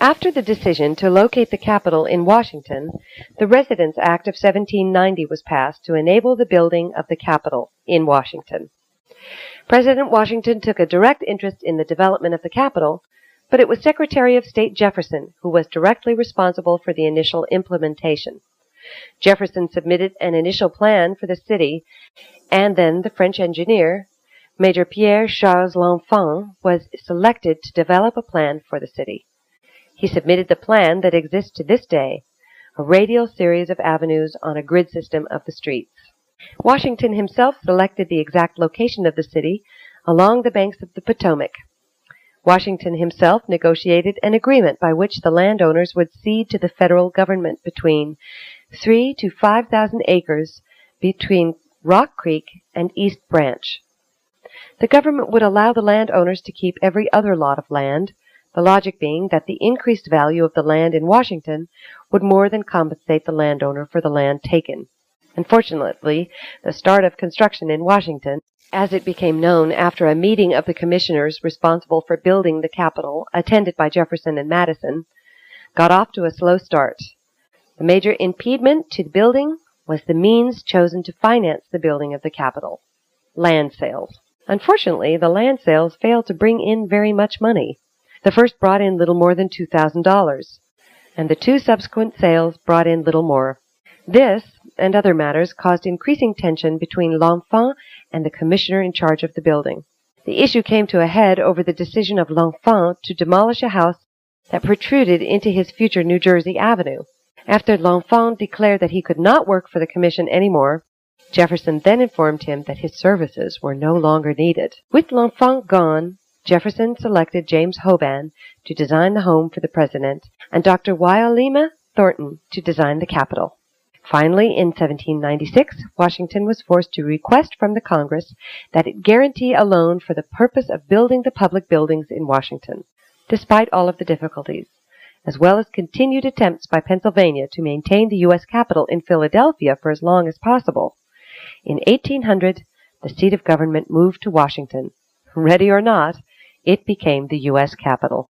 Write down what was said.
After the decision to locate the capital in Washington, the Residence Act of 1790 was passed to enable the building of the capital in Washington. President Washington took a direct interest in the development of the capital, but it was Secretary of State Jefferson who was directly responsible for the initial implementation. Jefferson submitted an initial plan for the city, and then the French engineer, Major Pierre Charles L'Enfant, was selected to develop a plan for the city. He submitted the plan that exists to this day, a radial series of avenues on a grid system of the streets. Washington himself selected the exact location of the city along the banks of the Potomac. Washington himself negotiated an agreement by which the landowners would cede to the federal government between 3,000 to 5,000 acres between Rock Creek and East Branch. The government would allow the landowners to keep every other lot of land, the logic being that the increased value of the land in Washington would more than compensate the landowner for the land taken. Unfortunately, the start of construction in Washington, as it became known after a meeting of the commissioners responsible for building the Capitol, attended by Jefferson and Madison, got off to a slow start. The major impediment to the building was the means chosen to finance the building of the Capitol: land sales. Unfortunately, the land sales failed to bring in very much money. The first brought in little more than $2,000, and the two subsequent sales brought in little more. This, and other matters, caused increasing tension between L'Enfant and the commissioner in charge of the building. The issue came to a head over the decision of L'Enfant to demolish a house that protruded into his future New Jersey Avenue. After L'Enfant declared that he could not work for the commission anymore, Jefferson then informed him that his services were no longer needed. With L'Enfant gone, Jefferson selected James Hoban to design the home for the president and Dr. Wyalusing Thornton to design the Capitol. Finally, in 1796, Washington was forced to request from the Congress that it guarantee a loan for the purpose of building the public buildings in Washington, despite all of the difficulties, as well as continued attempts by Pennsylvania to maintain the U.S. Capitol in Philadelphia for as long as possible. In 1800, the seat of government moved to Washington. Ready or not, it became the U.S. Capitol.